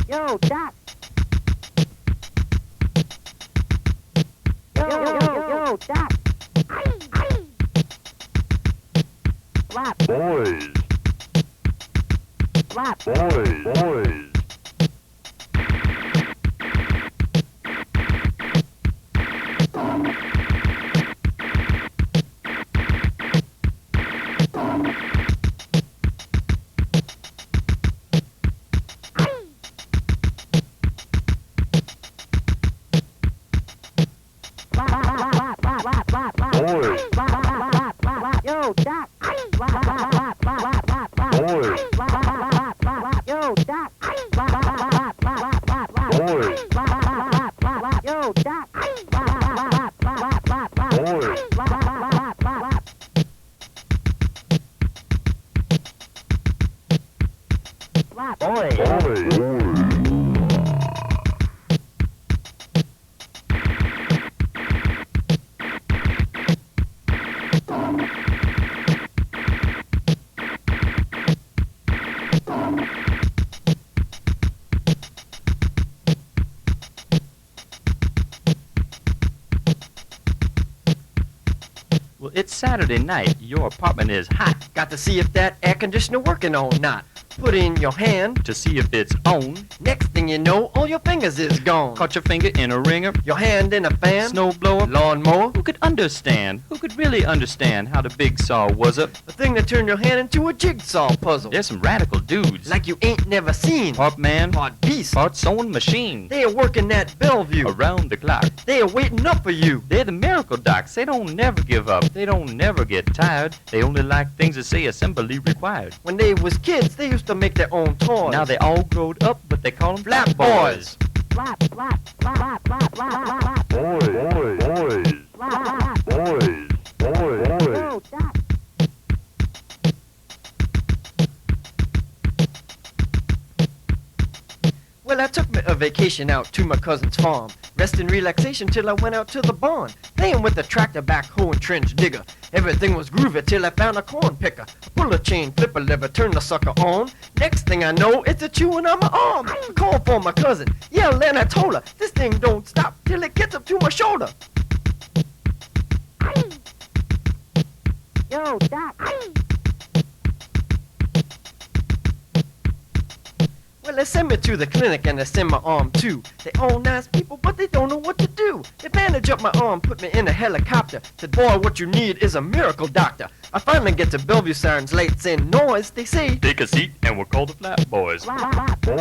Yo, Doc. Yo, Doc. Flap. Boys. Flap. Boys. Yo, Doc. Boys. Yo, Doc. Boys. Yo, Doc. Boys. Well, it's Saturday night. Your apartment is hot. Got to see if that air conditioner working or not. Put in your hand. To see if it's on. Next thing you know, all your fingers is gone. Caught your finger in a ringer. Your hand in a fan. Snowblower. Lawnmower. Who could understand? Who could really understand how the big saw was up? The thing that turned your hand into a jigsaw puzzle. There's some radical dudes. Like you ain't never seen. Part man, Part beast. part sewing machine. They are working at Bellevue. Around the clock. They are waiting up for you. They're the miracle docs. They don't never give up. They don't never get tired. They only like things that say assembly required. When they was kids, they used to make their own toys. Now they all growed up, but they call them Flap boys. Flap, flap, flap, flap, flap, flap. Boys. Yo, Doc. Well, I took me a vacation out to my cousin's farm. Rest and relaxation till I went out to the barn. Playing with the tractor, backhoe, and trench digger. Everything was groovy till I found a corn picker. Pull a chain, flip a lever, turn the sucker on. Next thing I know, it's a chewing on my arm. I called for my cousin. Yelled and I told her, this thing don't stop till it gets up to my shoulder. Yo, Doc. Well, they send me to the clinic and they send my arm too. They all nice people, but they don't know what to do. They bandage up my arm, put me in a helicopter. Said, boy, what you need is a miracle doctor. I finally get to Bellevue, sirens, lights, and noise. They say, Take a seat and we'll call the Flap Boys. Flap, Boys.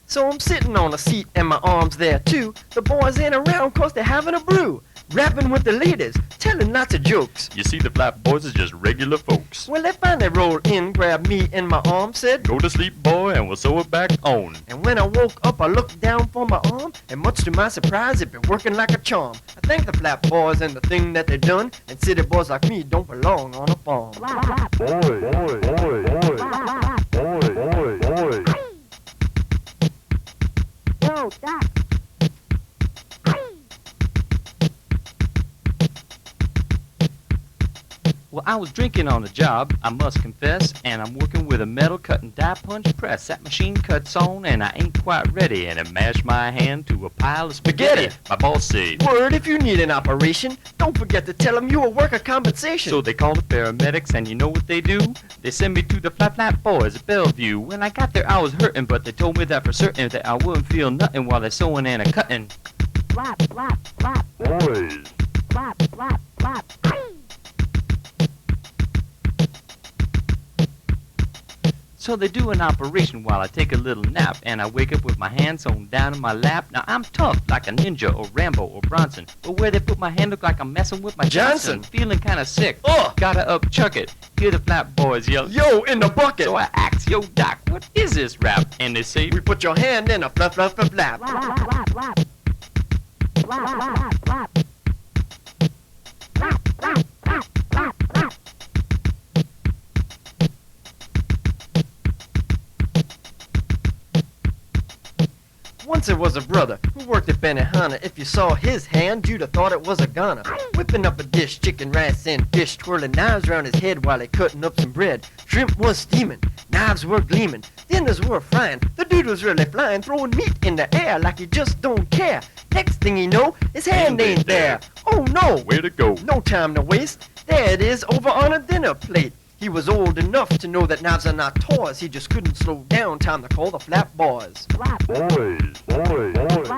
so I'm sitting on a seat and my arm's there too. The boys ain't around cause they're having a brew. Rapping with the ladies, telling lots of jokes. You see, the Flap Boys is just regular folks. Well, they finally rolled in, grabbed me and my arm, said, Go to sleep, boy, and we'll sew it back on. and when I woke up, I looked down for my arm, and much to my surprise, it been working like a charm. I thank the Flap Boys and the thing that they done, and city boys like me don't belong on a farm. flap, Boys. Yo, Doc. Well, I was drinking on the job, I must confess, and I'm working with a metal cut and die punch press. That machine cuts on, and I ain't quite ready, and it mashed my hand to a pile of spaghetti. My boss said, Word, if you need an operation, don't forget to tell them you a worker compensation. so they call the paramedics, and you know what they do? They send me to the Flap Boys at Bellevue. When I got there, I was hurting, but they told me that for certain that I wouldn't feel nothing while they're sewing and a-cutting. Flap, flap, flap, Boys. flap, flap, flap. So they do an operation while I take a little nap, and I wake up with my hands sewn down in my lap. Now I'm tough like a ninja or Rambo or Bronson, but where they put my hand look like I'm messing with my Johnson. Feeling kinda sick, gotta upchuck it. Hear the Flap Boys yell, Yo, in the bucket! so I ask, yo doc, what is this rap? And they say, We put your hand in a flap, flap, flap, flap. Flap, flap, flap. Flap, flap, flap. Flap, flap, flap, flap, flap. Once there was a brother who worked at Benihana. If you saw his hand, you'd have thought it was a gunner. Whipping up a dish, chicken, rice, and fish, twirling knives around his head while he cutting up some bread. Shrimp was steaming, knives were gleaming, dinners were frying. The dude was really flying, throwing meat in the air like he just don't care. Next thing you know, his hand ain't there. Oh no! Where'd it go? No time to waste. There it is, over on a dinner plate. He was old enough to know that knives are not toys. He just couldn't slow down. Time to call the flat boys. Boys, boys, boys,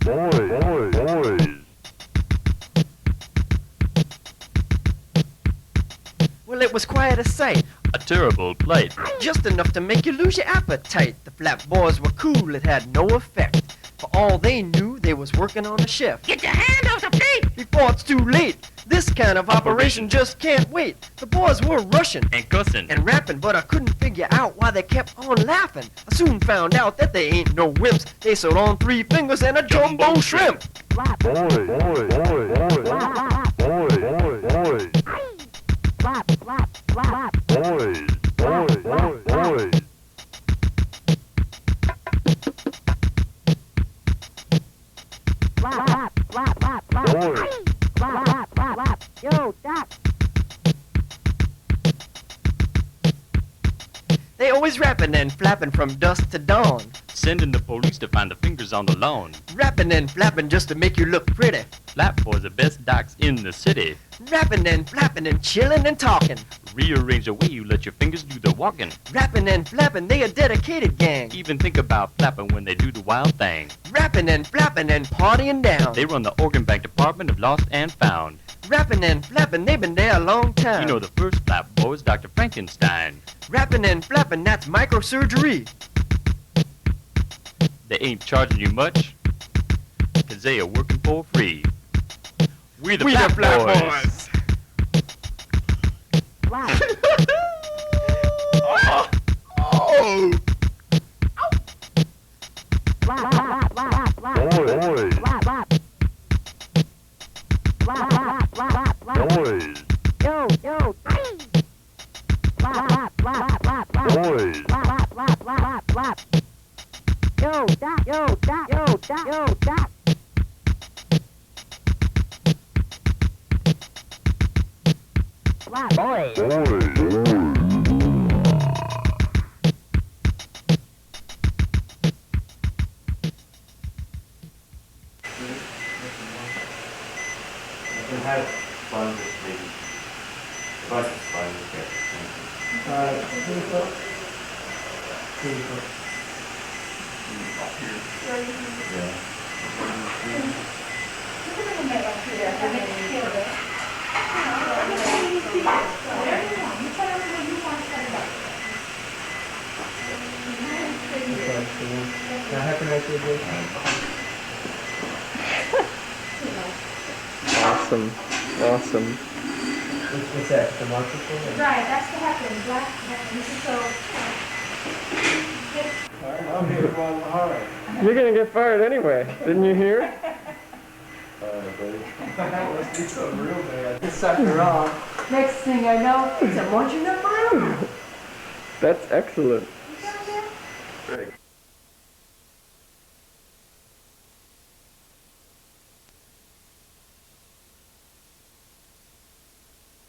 boys, boys. Well, it was quite a sight. A terrible plight. Just enough to make you lose your appetite. The flat boys were cool, it had no effect. For all they knew, they was working on a shift. Get your hand off the plate! Before it's too late, this kind of operation just can't wait. The boys were rushing And cussing. and rapping, but I couldn't figure out why they kept on laughing. I soon found out that they ain't no wimps. They sewed on 3 fingers and a jumbo shrimp. Boys, boys, boys, boys, boys, boys, boys, boys, boys. Yo, Doc. They always rapping and flapping from dusk to dawn. Sending the police to find the fingers on the lawn. Rapping and flapping just to make you look pretty. Flap boys the best docs in the city. Rapping and flapping and chilling and talking. Rearrange the way you let your fingers do the walking. Rapping and flapping, they a dedicated gang. Even think about flapping when they do the wild thing. Rapping and flapping and partying down. They run the organ bank department of Lost and Found. Rapping and flapping, they've been there a long time. You know the first flap boy was Dr. Frankenstein. Rapping and flapping, that's microsurgery. They ain't charging you much, 'cause they are working for free. We the flap boys. Boys, Yo, yo. boys. Yo, Doc, yo, Doc, yo, Doc, yo, Doc. Boy. Awesome. Awesome. What's that? The microphone? Right, that's what happened. Black, this is so. I'm here from hard. You're gonna get fired anyway. Didn't you hear? Let's do something real bad. This sucker off. Next thing I know, it's a munching up my own. That's excellent. You got that? Greg.